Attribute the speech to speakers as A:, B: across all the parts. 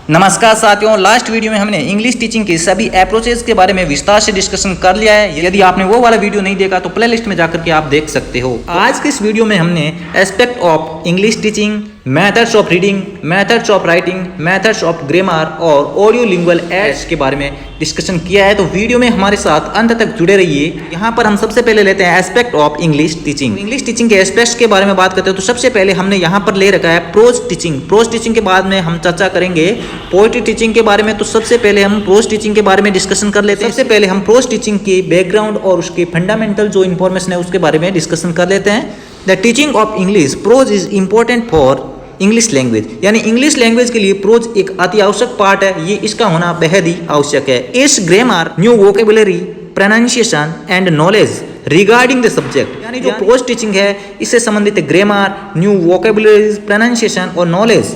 A: नमस्कार साथियों, last video में हमने इंग्लिश टीचिंग के सभी अप्रोचेस के बारे में विस्तार से डिस्कशन कर लिया है। यदि आपने वो वाला वीडियो नहीं देखा तो प्लेलिस्ट में जाकर के आप देख सकते हो। आज के इस वीडियो में हमने aspect of English teaching, methods of reading, methods of writing, methods of grammar और ऑडियो लिंगुअल एड्स के बारे में डिस्कशन किया है। तो वीडियो में हमारे साथ अंत तक जुड़े रहिए। यहाँ पर हम सबसे पहले लेते हैं aspect of English teaching. English teaching के एस्पेक्ट्स के बारे में बात करते हैं तो सबसे पहले हमने यहाँ पर ले रखा है प्रोज टीचिंग। प्रोज टीचिंग के बाद में हम चर्चा करेंगे पोएट्री टीचिंग के बारे में। तो सबसे पहले हम प्रोज टीचिंग के बारे में डिस्कशन कर लेते हैं। सबसे पहले हम प्रोज टीचिंग के बैकग्राउंड और उसके फंडामेंटल जो इन्फॉर्मेशन है उसके बारे में डिस्कशन कर लेते हैं। The teaching of English pros is important for English language, यानी इंग्लिश लैंग्वेज के लिए प्रोज एक अति आवश्यक पार्ट है। ये इसका होना बेहद ही आवश्यक है। इस grammar, new vocabulary, pronunciation and knowledge regarding the subject, यानी जो प्रोज टीचिंग है इससे संबंधित ग्रामर, न्यू वोकेबुलरी, प्रोनाउंसिएशन और नॉलेज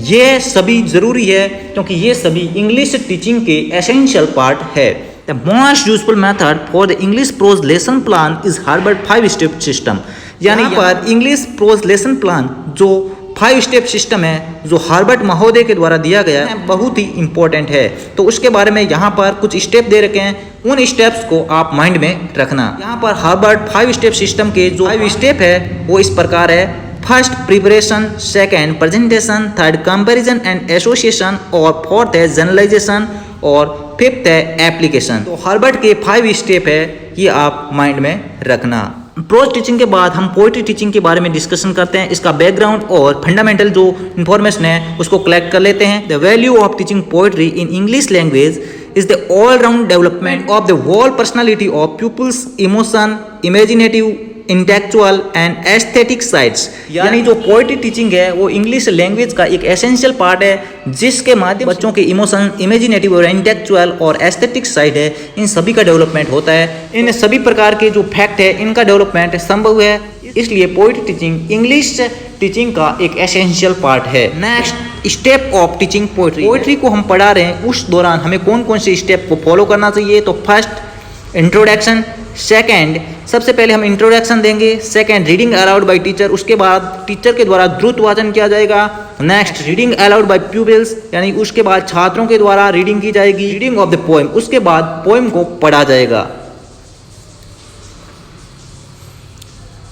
A: ये सभी जरूरी है क्योंकि ये सभी इंग्लिश टीचिंग के एसेंशियल पार्ट है। The most useful method for the English pros lesson plan is Harvard 5 step system, यानी पर इंग्लिश प्रोज लेसन प्लान जो 5 स्टेप सिस्टम है जो हार्वर्ड महोदय के द्वारा दिया गया है बहुत ही इंपॉर्टेंट है। तो उसके बारे में यहाँ पर कुछ स्टेप दे रखे हैं, उन स्टेप्स को आप माइंड में रखना। यहाँ पर हार्वर्ड 5 स्टेप सिस्टम के जो 5 स्टेप है वो इस प्रकार है। First preparation, second presentation, third comparison and association और फोर्थ है जनरलाइजेशन और फिफ्थ है एप्लीकेशन। तो हार्वर्ड के 5 स्टेप है, ये आप माइंड में रखना। प्रोज टीचिंग के बाद हम पोएट्री टीचिंग के बारे में डिस्कशन करते हैं। इसका बैकग्राउंड और फंडामेंटल जो इन्फॉर्मेशन है उसको कलेक्ट कर लेते हैं। The value of teaching poetry in English language is the all-round development of the whole personality of pupils' emotion, imaginative, intellectual and aesthetic sides, यानी जो पोएट्री टीचिंग है वो इंग्लिश लैंग्वेज का एक एसेंशियल पार्ट है जिसके माध्यम बच्चों के इमोशन, इमेजिनेटिव और इंटेलेक्चुअल और एस्थेटिक साइड है इन सभी का डेवलपमेंट होता है। इन सभी प्रकार के जो फैक्ट है इनका डेवलपमेंट संभव है, इसलिए पोएट्री टीचिंग इंग्लिश टीचिंग का एक एसेंशियल पार्ट है। Next step of teaching poetry. Poetry को हम पढ़ा रहे हैं उस दौरान हमें कौन कौन से स्टेप को फॉलो करना चाहिए। तो फर्स्ट इंट्रोडक्शन, सेकंड सबसे पहले हम इंट्रोडक्शन देंगे, second reading allowed by teacher, उसके बाद टीचर के द्वारा द्रुत वाचन किया जाएगा। Next reading allowed by pupils, यानी उसके बाद छात्रों के द्वारा रीडिंग की जाएगी। रीडिंग ऑफ द पोएम, उसके बाद पोएम को पढ़ा जाएगा।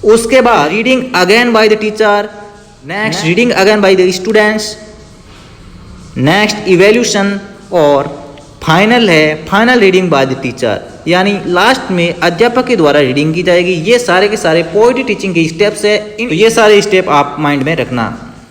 A: उसके बाद reading again bye the teacher, next reading again by the students, next evaluation और फाइनल है final reading by the teacher, यानी लास्ट में अध्यापक के द्वारा रीडिंग की जाएगी। ये सारे के सारे पोएट्री टीचिंग के स्टेप्स है, तो ये सारे स्टेप आप माइंड में रखना।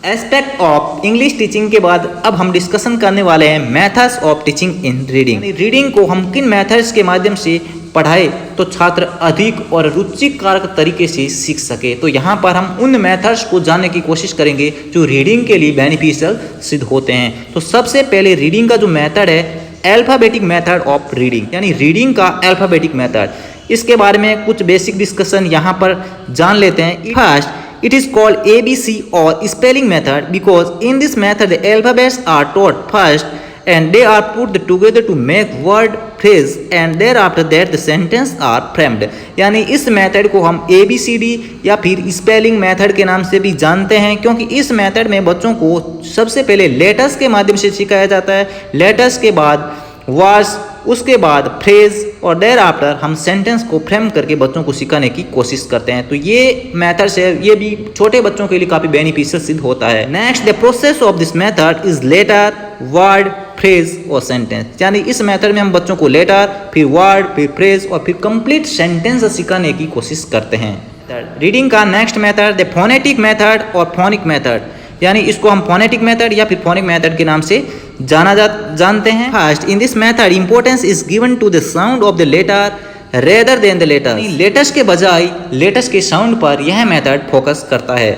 A: एस्पेक्ट ऑफ इंग्लिश टीचिंग के बाद अब हम डिस्कशन करने वाले हैं methods of teaching in reading. Reading को हम किन मेथड्स के माध्यम से पढ़ाए तो छात्र अधिक और रुचिकारक तरीके से सीख सके। तो यहाँ पर हम उन मेथड्स को जानने की कोशिश करेंगे जो रीडिंग के लिए बेनिफिशियल सिद्ध होते हैं। तो सबसे पहले रीडिंग का जो मेथड है अल्फाबेटिक मेथड ऑफ रीडिंग, यानी रीडिंग का अल्फाबेटिक मेथड, इसके बारे में कुछ बेसिक डिस्कशन यहाँ पर जान लेते हैं। First, it is called ABC और spelling method because in this method the alphabets are taught first and they are put together to make word phrase and thereafter that the sentence are framed, यानी इस method को हम ABCD या फिर spelling method के नाम से भी जानते हैं क्योंकि इस मेथड में बच्चों को सबसे पहले लेटर्स के माध्यम से सिखाया जाता है, लेटर्स के बाद वर्ड्स, उसके बाद फ्रेज और देयर आफ्टर हम सेंटेंस को फ्रेम करके बच्चों को सिखाने की कोशिश करते हैं। तो ये मेथड है, ये भी छोटे बच्चों के लिए काफ़ी बेनिफिशियल सिद्ध होता है। Next, the process of this method is letter, word, phrase और सेंटेंस, यानी इस मेथड में हम बच्चों को लेटर, फिर वर्ड, फिर फ्रेज और फिर कंप्लीट सेंटेंस सिखाने की कोशिश करते हैं। रीडिंग का next method the phonetic method और फोनिक मेथड, यानी इसको हम फोनेटिक मेथड या फिर फोनिक मेथड के नाम से जानते हैं। First, in this method importance is given to the sound of the letter rather than the letter, letters के बजाय लेटर्स के साउंड पर यह मेथड फोकस करता है।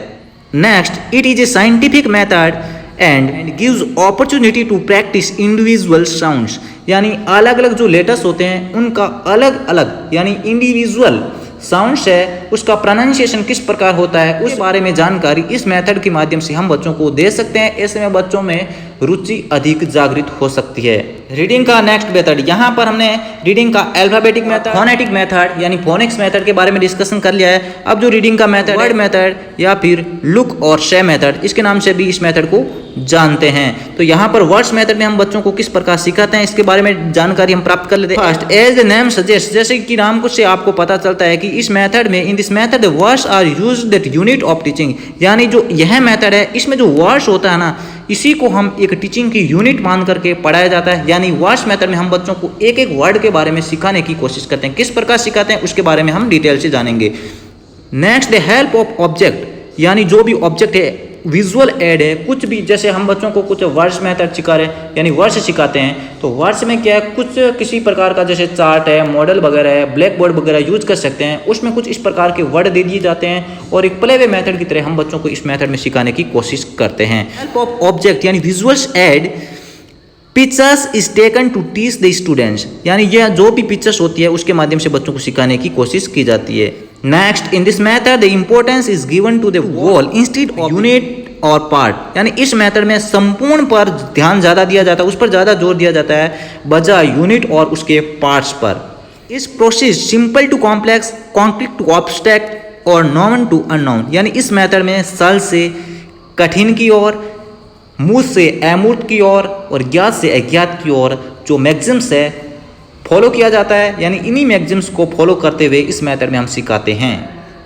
A: Next, it is a scientific method and gives opportunity to practise individual sounds, यानी अलग अलग जो लेटर्स होते हैं उनका अलग अलग यानी इंडिविजुअल साउंड्स है उसका प्रोनाउंसिएशन किस प्रकार होता है उस बारे में जानकारी इस मेथड के माध्यम से हम बच्चों को दे सकते हैं। ऐसे में बच्चों में रुचि अधिक जागृत हो सकती है। रीडिंग का नेक्स्ट मेथड, यहाँ पर हमने रीडिंग का अल्फाबेटिक मेथड, फोनेटिक मेथड यानी फोनिक्स मेथड के बारे में डिस्कशन कर लिया है। अब जो रीडिंग का मेथड वर्ड मेथड या फिर लुक और शे मेथड, इसके नाम से भी इस मेथड को जानते हैं। तो यहाँ पर वर्ड्स मेथड में हम बच्चों को किस प्रकार सिखाते हैं इसके बारे में जानकारी हम प्राप्त कर लेते हैं। First, as the name suggest, जैसे कि नाम से आपको पता चलता है कि इस मेथड में, in this method words are used that unit of teaching, यानी जो यह मेथड है इसमें जो वर्ड्स होता है ना, इसी को हम एक टीचिंग की यूनिट मान करके पढ़ाया जाता है। यानी वर्ड्स मेथड में हम बच्चों को एक एक वर्ड के बारे में सिखाने की कोशिश करते हैं। किस प्रकार सिखाते हैं उसके बारे में हम डिटेल से जानेंगे। Next, the help of object, यानी जो भी ऑब्जेक्ट है, विजुअल एड है, कुछ भी, जैसे हम बच्चों को कुछ वर्ड्स मेथड सिखा रहे हैं यानी वर्ड्स सिखाते हैं, तो वर्ड्स में क्या है, कुछ किसी प्रकार का जैसे चार्ट है, मॉडल वगैरह है, ब्लैक बोर्ड वगैरह यूज कर सकते हैं, उसमें कुछ इस प्रकार के वर्ड दे दिए जाते हैं और एक प्ले वे मेथड की तरह हम बच्चों को इस मेथड में सिखाने की कोशिश करते हैं। हेल्प ऑफ ऑब्जेक्ट यानी visuals aid pictures is taken to teach the students, यानी यह जो भी पिक्चर्स होती है उसके माध्यम से बच्चों को सिखाने की कोशिश की जाती है। Next, in this method the importance is given to the whole instead of unit और पार्ट, यानी इस मेथड में संपूर्ण पर ध्यान ज़्यादा दिया जाता है, उस पर ज़्यादा जोर दिया जाता है बजाय यूनिट और उसके पार्ट्स पर। इस process simple to complex, conflict to abstract और नॉन टू अननोन, यानी इस मेथड में सरल से कठिन की ओर, मूर्त से अमूर्त की ओर और ज्ञात से अज्ञात की ओर जो मैक्सिम्स है फॉलो किया जाता है, यानी इन्हीं मैक्सिम्स को फॉलो करते हुए इस मेथड में हम सिखाते हैं।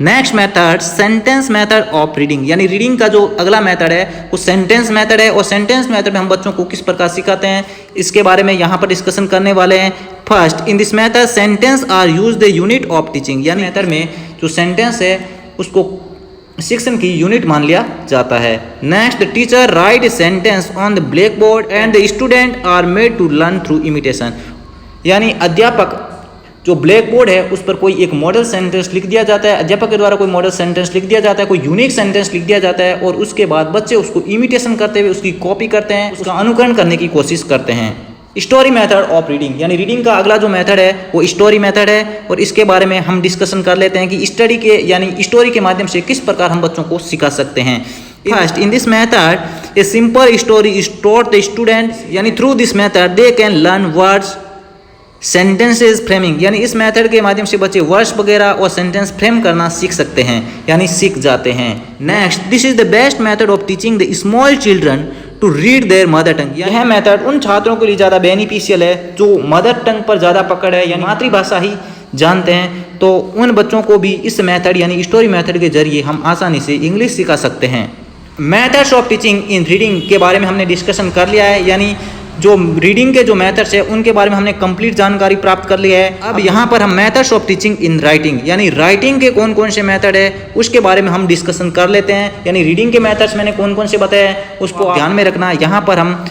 A: Next method, sentence method of reading, यानी रीडिंग का जो अगला मेथड है वो सेंटेंस मेथड है और सेंटेंस मेथड में हम बच्चों को किस प्रकार सिखाते हैं इसके बारे में यहाँ पर डिस्कशन करने वाले हैं। First, in this method sentence are use the unit of teaching, यानी मेथड में जो सेंटेंस है उसको शिक्षण की यूनिट मान लिया जाता है। Next, teacher write sentence on the black board and the student are made to learn through imitation, यानी अध्यापक जो ब्लैक बोर्ड है उस पर कोई एक मॉडल सेंटेंस लिख दिया जाता है, अध्यापक के द्वारा कोई मॉडल सेंटेंस लिख दिया जाता है, कोई यूनिक सेंटेंस लिख दिया जाता है और उसके बाद बच्चे उसको इमिटेशन करते हुए उसकी कॉपी करते हैं, उसका अनुकरण करने की कोशिश करते हैं। स्टोरी मेथड ऑफ रीडिंग, यानी रीडिंग का अगला जो मेथड है वो स्टोरी मेथड है और इसके बारे में हम डिस्कशन कर लेते हैं कि स्टडी के यानी स्टोरी के माध्यम से किस प्रकार हम बच्चों को सिखा सकते हैं। First, in this method a simple story is taught the students, यानी through this method they can learn words, sentences, framing, यानी इस मेथड के माध्यम से बच्चे वर्ड्स वगैरह और सेंटेंस फ्रेम करना सीख सकते हैं यानी सीख जाते हैं। Next, this is the best method of teaching the small children to read their mother tongue, यह मेथड उन छात्रों के लिए ज़्यादा बेनिफिशियल है जो मदर टंग पर ज़्यादा पकड़ है यानी मातृभाषा ही जानते हैं, तो उन बच्चों को भी इस मेथड यानी स्टोरी मेथड के जरिए हम आसानी से इंग्लिश सिखा सकते हैं। Methods of teaching in reading के बारे में हमने डिस्कशन कर लिया है, यानी जो रीडिंग के जो मेथड्स है उनके बारे में हमने कंप्लीट जानकारी प्राप्त कर लिया है। अब यहाँ पर हम methods of teaching in writing, यानी राइटिंग के कौन कौन से मेथड है उसके बारे में हम डिस्कशन कर लेते हैं। यानी रीडिंग के मेथड्स मैंने कौन कौन से बताए हैं उसको ध्यान में रखना। यहाँ पर हम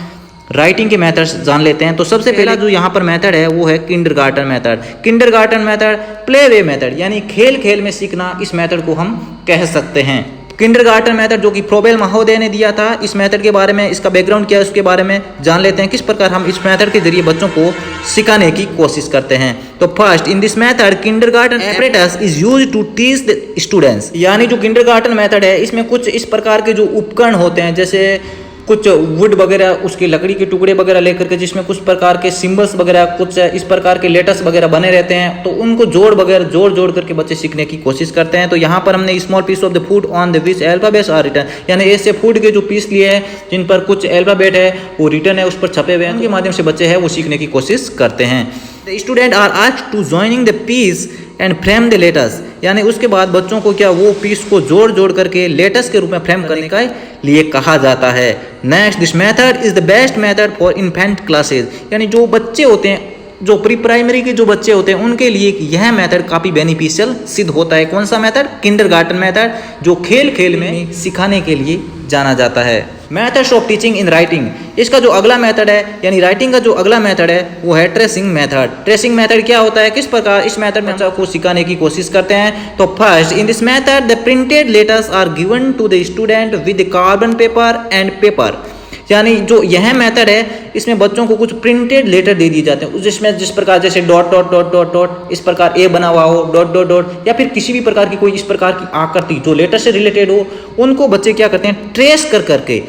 A: राइटिंग के मेथड्स जान लेते हैं। तो सबसे पहला जो यहाँ पर मेथड है वो है kindergarten method. Kindergarten method play way method, यानी खेल खेल में सीखना, इस मेथड को हम कह सकते हैं। किंडरगार्टन मेथड जो कि फ्रोबेल महोदय ने दिया था, इस मेथड के बारे में, इसका बैकग्राउंड क्या है उसके बारे में जान लेते हैं, किस प्रकार हम इस मेथड के जरिए बच्चों को सिखाने की कोशिश करते हैं। तो first, in this method kindergarten apparatus is used to teach the students, यानी जो किंडरगार्टन मेथड है इसमें कुछ इस प्रकार के जो उपकरण होते हैं, जैसे कुछ वुड वगैरह, उसकी लकड़ी के टुकड़े वगैरह लेकर के जिसमें कुछ प्रकार के सिंबल्स वगैरह, कुछ इस प्रकार के लेटर्स वगैरह बने रहते हैं, तो उनको जोड़ करके बच्चे सीखने की कोशिश करते हैं। तो यहाँ पर हमने small piece of the food on the which alphabets are written, यानी ऐसे फूड के जो पीस लिए हैं जिन पर कुछ अल्फाबेट है वो रिटन है, उस पर छपे हुए हैं, उनके माध्यम से बच्चे हैं वो सीखने की कोशिश करते हैं। The student are asked to joining the piece and frame the letters, यानी उसके बाद बच्चों को क्या वो पीस को जोड़ करके लेटर्स के रूप में फ्रेम करने के लिए कहा जाता है। Next, this method is the best method for infant classes, यानी जो बच्चे होते हैं, जो प्री प्राइमरी के जो बच्चे होते हैं उनके लिए यह मेथड काफ़ी बेनिफिशियल सिद्ध होता है। कौन सा मेथड? किंडरगार्टन मेथड, जो खेल खेल में सिखाने के लिए जाना जाता है। Methods of teaching in writing, इसका जो अगला मेथड है यानी राइटिंग का जो अगला मेथड है वो है ट्रेसिंग मेथड। ट्रेसिंग मेथड क्या होता है, किस प्रकार इस मेथड में बच्चों को सिखाने की कोशिश करते हैं। तो first, in this method the printed letters are given to the student with carbon paper and paper, यानी जो यह मेथड है इसमें बच्चों को कुछ प्रिंटेड लेटर दे दिए जाते हैं, जिसमें जिस प्रकार जैसे dot dot dot dot dot इस प्रकार ए बना हुआ हो, डॉट डॉट डॉट, या फिर किसी भी प्रकार की कोई इस प्रकार की आकृति जो लेटर से रिलेटेड हो, उनको बच्चे क्या करते हैं, ट्रेस करके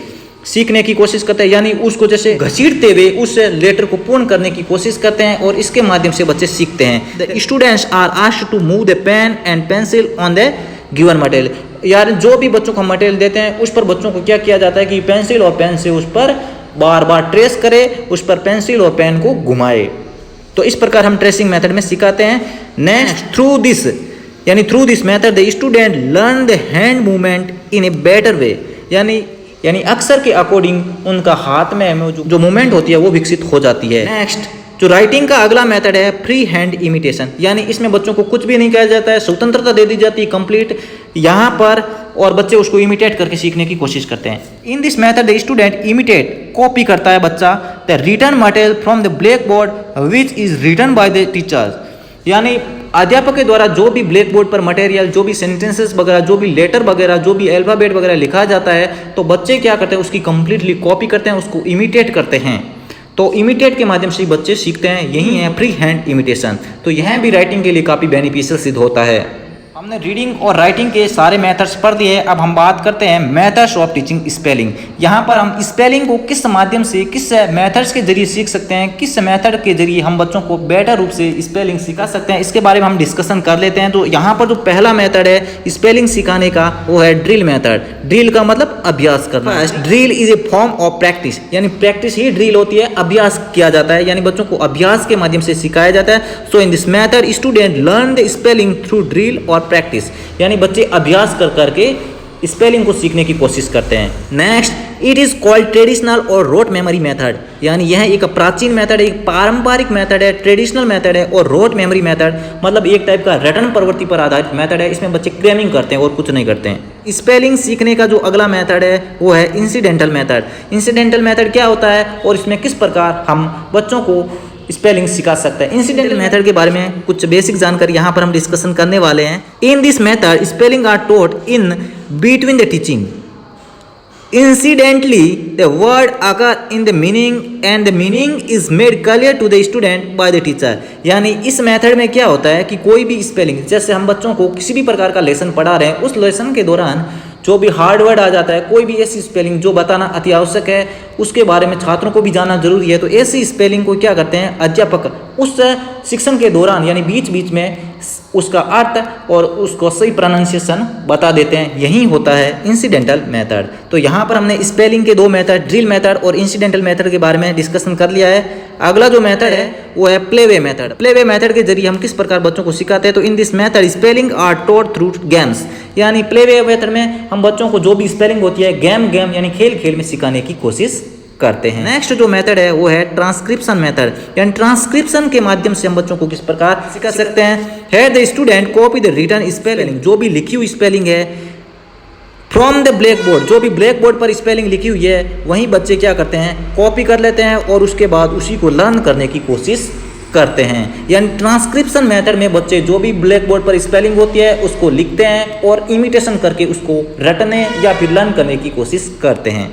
A: सीखने की कोशिश करते हैं, यानी उसको जैसे घसीटते हुए उस लेटर को पूर्ण करने की कोशिश करते हैं और इसके माध्यम से बच्चे सीखते हैं। The students are asked to move the pen and pencil on the given material, यार जो भी बच्चों को हम मटेरियल देते हैं उस पर बच्चों को क्या किया जाता है कि पेंसिल और पेन से उस पर बार बार ट्रेस करे, उस पर पेंसिल और पेन को घुमाए। तो इस प्रकार हम ट्रेसिंग मेथड में सिखाते हैं। Next, through this method the student learn the hand movement in a better way, यानी अक्सर के अकॉर्डिंग उनका हाथ में जो मूवमेंट होती है वो विकसित हो जाती है। नेक्स्ट, जो राइटिंग का अगला मेथड है फ्री हैंड इमिटेशन, यानी इसमें बच्चों को कुछ भी नहीं कहा जाता है, स्वतंत्रता दे दी जाती है कंप्लीट यहाँ पर, और बच्चे उसको इमिटेट करके सीखने की कोशिश करते हैं। In this method the student imitate, copy करता है बच्चा the written material from the black board which is written by the teachers, यानी अध्यापक के द्वारा जो भी ब्लैक बोर्ड पर मटेरियल, जो भी सेंटेंसेस वगैरह, जो भी लेटर वगैरह, जो भी अल्फाबेट वगैरह लिखा जाता है, तो बच्चे क्या करते हैं उसकी कंप्लीटली कॉपी करते हैं, उसको इमिटेट करते हैं। तो इमिटेट के माध्यम से बच्चे सीखते हैं, यही है फ्री हैंड इमिटेशन। तो यह भी राइटिंग के लिए काफ़ी बेनिफिशियल सिद्ध होता है। हमने रीडिंग और राइटिंग के सारे मेथड्स पढ़ दिए। अब हम बात करते हैं मेथड्स ऑफ टीचिंग स्पेलिंग। यहाँ पर हम स्पेलिंग को किस माध्यम से, किस मेथड्स के जरिए सीख सकते हैं, किस मेथड के जरिए हम बच्चों को बेटर रूप से स्पेलिंग सिखा सकते हैं, इसके बारे में हम डिस्कशन कर लेते हैं। तो यहाँ पर जो पहला मेथड है स्पेलिंग सिखाने का वो है ड्रिल मेथड। ड्रिल का मतलब अभ्यास करना। Drill is a form of practice, यानी प्रैक्टिस ही ड्रिल होती है, अभ्यास किया जाता है, यानी बच्चों को अभ्यास के माध्यम से सिखाया जाता है। So in this method student learn the spelling through drill और प्रैक्टिस, यानी बच्चे अभ्यास कर करके स्पेलिंग को सीखने की कोशिश करते हैं। Next, it is called traditional और रोट मेमोरी मेथड, यानी यह एक प्राचीन मेथड है, एक पारंपरिक मेथड है, ट्रेडिशनल मेथड है, और रोट मेमोरी मेथड मतलब एक टाइप का रटन प्रवृत्ति पर आधारित मेथड है। इसमें बच्चे क्रेमिंग करते हैं और कुछ नहीं करते हैं। स्पेलिंग सीखने का जो अगला मेथड है वो है इंसिडेंटल मेथड। इंसिडेंटल मेथड क्या होता है और इसमें किस प्रकार हम बच्चों को स्पेलिंग सिखा सकते हैं। इंसिडेंटल मेथड के बारे में कुछ बेसिक जानकारी यहाँ पर हम डिस्कशन करने वाले हैं। In this method spelling are taught in between the teaching. Incidentally the word occur in the meaning and the meaning is made clear to the student by the teacher, यानी इस method में क्या होता है कि कोई भी स्पेलिंग, जैसे हम बच्चों को किसी भी प्रकार का लेसन पढ़ा रहे हैं, उस लेसन के दौरान जो भी हार्ड वर्ड आ जाता है, कोई भी ऐसी स्पेलिंग जो बताना अति आवश्यक है, उसके बारे में छात्रों को भी जानना जरूरी है। तो ऐसी स्पेलिंग को क्या करते हैं अध्यापक उस शिक्षण के दौरान, यानी बीच बीच में उसका अर्थ और उसको सही प्रोनाउंसिएशन बता देते हैं। यही होता है इंसिडेंटल मेथड। तो यहाँ पर हमने स्पेलिंग के दो मेथड, ड्रिल मेथड और इंसिडेंटल मेथड के बारे में डिस्कशन कर लिया है। अगला जो मेथड है वो है प्लेवे मेथड। प्लेवे मेथड के जरिए हम किस प्रकार बच्चों को सिखाते हैं, तो in this method spelling are taught through games, यानी प्लेवे मेथड में हम बच्चों को जो भी स्पेलिंग होती है गेम यानी खेल खेल में सिखाने की कोशिश करते हैं। नेक्स्ट जो मेथड है वो है ट्रांसक्रिप्शन मेथड, यानी ट्रांसक्रिप्शन के माध्यम से हम बच्चों को किस प्रकार सिखा सकते हैं। Here the student copy the written spelling, जो भी लिखी हुई स्पेलिंग है फ्रॉम द ब्लैक बोर्ड, जो भी ब्लैक बोर्ड पर स्पेलिंग लिखी हुई है वही बच्चे क्या करते हैं कॉपी कर लेते हैं और उसके बाद उसी को लर्न करने की कोशिश करते हैं। यानी ट्रांसक्रिप्शन मेथड में बच्चे जो भी ब्लैक बोर्ड पर स्पेलिंग होती है उसको लिखते हैं और इमिटेशन करके उसको रटने या फिर लर्न करने की कोशिश करते हैं।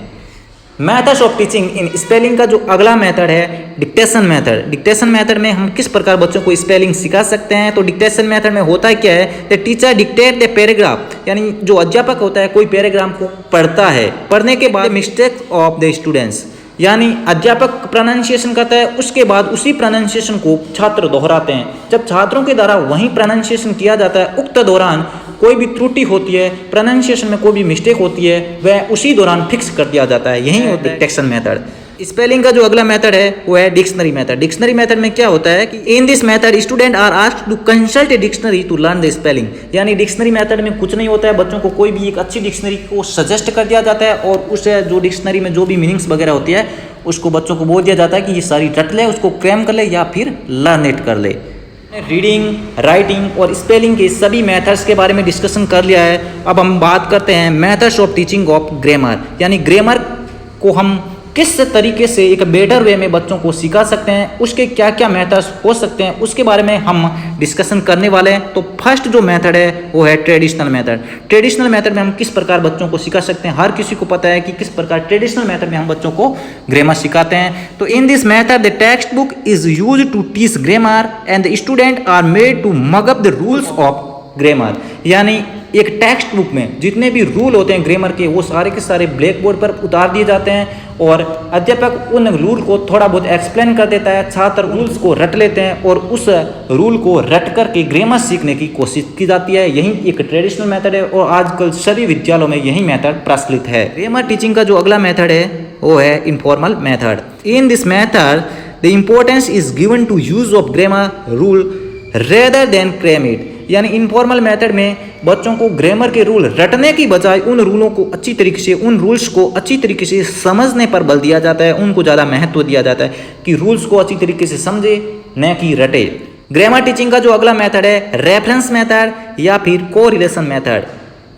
A: Methods of teaching in spelling का जो अगला मेथड है डिक्टेशन मेथड। डिक्टेशन मेथड में हम किस प्रकार बच्चों को स्पेलिंग सिखा सकते हैं, तो डिक्टेशन मेथड में होता है क्या है, the teacher dictate the paragraph, यानी जो अध्यापक होता है कोई पैराग्राफ को पढ़ता है, पढ़ने के बाद मिस्टेक ऑफ द स्टूडेंट्स, यानी अध्यापक प्रोनाउंसिएशन करता है, उसके बाद उसी प्रोनाउंसिएशन को छात्र दोहराते हैं। जब छात्रों के द्वारा वही प्रोनाउंसिएशन किया जाता है, उक्त दौरान कोई भी त्रुटि होती है, प्रोनाउंसिएशन में कोई भी मिस्टेक होती है, वह उसी दौरान फिक्स कर दिया जाता है। यही होता है डिक्टेशन मेथड। स्पेलिंग का जो अगला मेथड है वो है डिक्शनरी मेथड। डिक्शनरी मेथड में क्या होता है कि in this method student are asked to consult a dictionary to learn the spelling, यानी डिक्शनरी मेथड में कुछ नहीं होता है, बच्चों को कोई भी एक अच्छी डिक्शनरी को सजेस्ट कर दिया जाता है और उसे जो डिक्शनरी में जो भी मीनिंग्स वगैरह होती है उसको बच्चों को बोल दिया जाता है कि ये सारी रट ले, उसको क्रैम कर ले या फिर लर्न इट कर ले। रीडिंग, राइटिंग और स्पेलिंग के सभी मेथड्स के बारे में डिस्कशन कर लिया है। अब हम बात करते हैं methods of teaching of grammar, यानी ग्रामर को हम किस तरीके से एक बेटर वे में बच्चों को सिखा सकते हैं, उसके क्या क्या मेथड्स हो सकते हैं, उसके बारे में हम डिस्कशन करने वाले हैं। तो फर्स्ट जो मेथड है वो है ट्रेडिशनल मेथड। ट्रेडिशनल मेथड में हम किस प्रकार बच्चों को सिखा सकते हैं, हर किसी को पता है कि किस प्रकार ट्रेडिशनल मेथड में हम बच्चों को ग्रामर सिखाते हैं। तो in this method the text book is used to teach grammar and the student are made to mug up the rules of grammar, यानी एक टेक्स्ट बुक में जितने भी रूल होते हैं ग्रामर के वो सारे के सारे ब्लैक बोर्ड पर उतार दिए जाते हैं और अध्यापक उन रूल को थोड़ा बहुत एक्सप्लेन कर देता है, छात्र रूल्स को रट लेते हैं और उस रूल को रट करके ग्रामर सीखने की कोशिश की जाती है। यही एक ट्रेडिशनल मेथड है और आजकल सभी विद्यालयों में यही मेथड प्रचलित है। ग्रामर टीचिंग का जो अगला मेथड है वो है informal method. In this method the importance is given to use of grammar rule rather than cram it. यानी इनफॉर्मल मेथड में बच्चों को ग्रामर के रूल रटने की बजाय उन रूलों को अच्छी तरीके से, उन रूल्स को अच्छी तरीके से समझने पर बल दिया जाता है, उनको ज़्यादा महत्व दिया जाता है कि रूल्स को अच्छी तरीके से समझे न कि रटे। ग्रामर टीचिंग का जो अगला मेथड है रेफरेंस मेथड या फिर कोरिलेशन मेथड।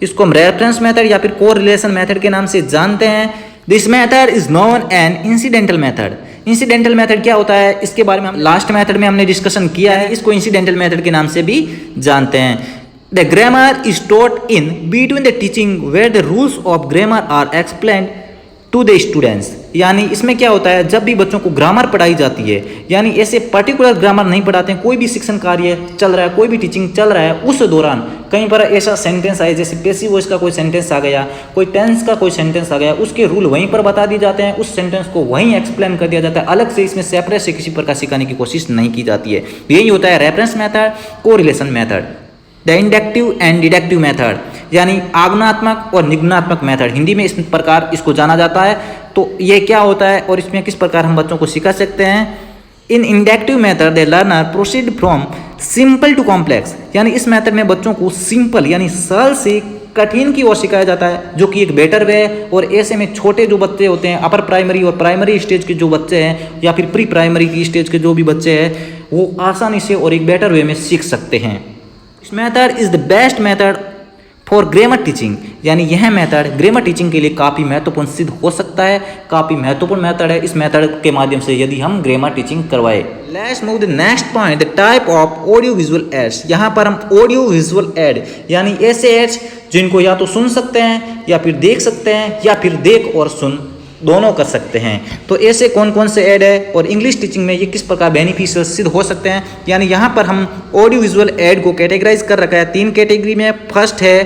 A: इसको हम रेफरेंस मेथड या फिर कोरिलेशन मेथड के नाम से जानते हैं। This method is non an incidental method. Incidental method क्या होता है इसके बारे में हम लास्ट मेथड में हमने डिस्कशन किया है। इसको इंसिडेंटल मेथड के नाम से भी जानते हैं। The grammar is taught in between the teaching where the rules of grammar are explained to the students. यानी इसमें क्या होता है जब भी बच्चों को ग्रामर पढ़ाई जाती है, यानी ऐसे पर्टिकुलर ग्रामर नहीं पढ़ाते हैं, कोई भी शिक्षण कार्य चल रहा है, कोई भी टीचिंग चल रहा है, उस दौरान कहीं पर ऐसा सेंटेंस आए जैसे पेसिव वॉइस का कोई सेंटेंस आ गया, कोई टेंस का कोई सेंटेंस आ गया, उसके रूल वहीं पर बता दिए जाते हैं, उस सेंटेंस को वहीं एक्सप्लेन कर दिया जाता है। अलग से इसमें सेपरेट से किसी प्रकार सिखाने की कोशिश नहीं की जाती है। यही होता है reference method, correlation method. The inductive and deductive method यानी आगमनात्मक और निगमनात्मक मेथड, हिंदी में इस प्रकार इसको जाना जाता है। तो ये क्या होता है और इसमें किस प्रकार हम बच्चों को सिखा सकते हैं। In inductive method the learner proceed from simple to complex. यानी इस मेथड में बच्चों को सिंपल यानी सरल से कठिन की ओर सिखाया जाता है, जो कि एक बेटर वे है। और ऐसे में छोटे जो बच्चे होते हैं, अपर प्राइमरी और प्राइमरी स्टेज के जो बच्चे हैं या फिर प्री प्राइमरी की स्टेज के जो भी बच्चे हैं, वो आसानी से और एक बेटर वे में सीख सकते हैं। This method is the best method for grammar teaching. यानी यह मेथड ग्रामर टीचिंग के लिए काफ़ी महत्वपूर्ण सिद्ध हो सकता है, काफ़ी महत्वपूर्ण मेथड है। इस मेथड के माध्यम से यदि हम ग्रामर टीचिंग करवाए। Let's move the next point, the type of audio visual aids. यहाँ पर हम ऑडियो विजुअल एड यानी ऐसे एड्स जिनको या तो सुन सकते हैं या फिर देख सकते हैं या फिर देख और सुन दोनों कर सकते हैं। तो ऐसे कौन कौन से ऐड है और इंग्लिश टीचिंग में ये किस प्रकार बेनिफिशियल सिद्ध हो सकते हैं। यानी यहाँ पर हम ऑडियो विजुअल ऐड को कैटेगराइज कर रखा है 3 कैटेगरी में। फर्स्ट है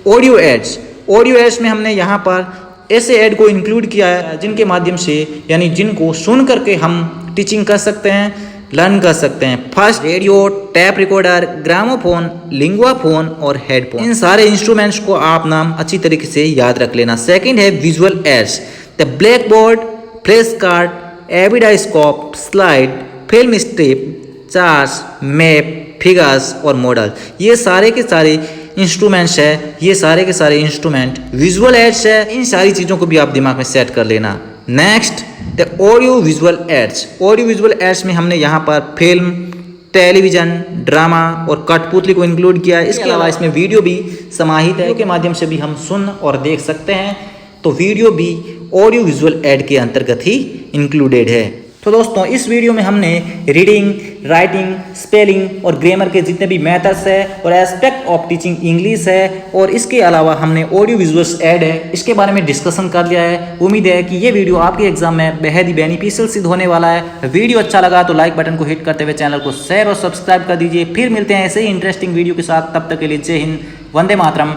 A: ऑडियो एड्स। ऑडियो एड्स में हमने यहाँ पर ऐसे ऐड को इंक्लूड किया है जिनके माध्यम से यानी जिनको सुन करके हम टीचिंग कर सकते हैं, लर्न कर सकते हैं। First radio, tap recorder, gramophone, lingua phone और हेडफोन। इन सारे इंस्ट्रूमेंट्स को आप नाम अच्छी तरीके से याद रख लेना। सेकेंड है visual aids, the black board, flash card, epidiascope, slide, film strip, charts, map, figures और मॉडल। ये सारे के सारे इंस्ट्रूमेंट्स है, ये सारे के सारे इंस्ट्रूमेंट विजुअल एड्स है। इन सारी चीज़ों को भी आप दिमाग में सेट कर लेना। Next the audio visual aids. Audio visual aids में हमने यहाँ पर फिल्म, टेलीविजन, ड्रामा और कठपुतली को इंक्लूड किया है। इसके अलावा इसमें वीडियो भी समाहित है, के माध्यम से भी हम सुन और देख सकते हैं। तो वीडियो भी ऑडियो विजुअल ऐड के अंतर्गत ही इंक्लूडेड है। तो दोस्तों इस वीडियो में हमने रीडिंग, राइटिंग, स्पेलिंग और ग्रामर के जितने भी मेथड्स है और एस्पेक्ट ऑफ टीचिंग इंग्लिश है और इसके अलावा हमने ऑडियो विजुअल्स ऐड है, इसके बारे में डिस्कशन कर लिया है। उम्मीद है कि ये वीडियो आपके एग्जाम में बेहद ही बेनिफिशियल सिद्ध होने वाला है। वीडियो अच्छा लगा तो लाइक बटन को हिट करते हुए चैनल को शेयर और सब्सक्राइब कर दीजिए। फिर मिलते हैं ऐसे ही इंटरेस्टिंग वीडियो के साथ। तब तक के लिए जय हिंद, वंदे मातरम।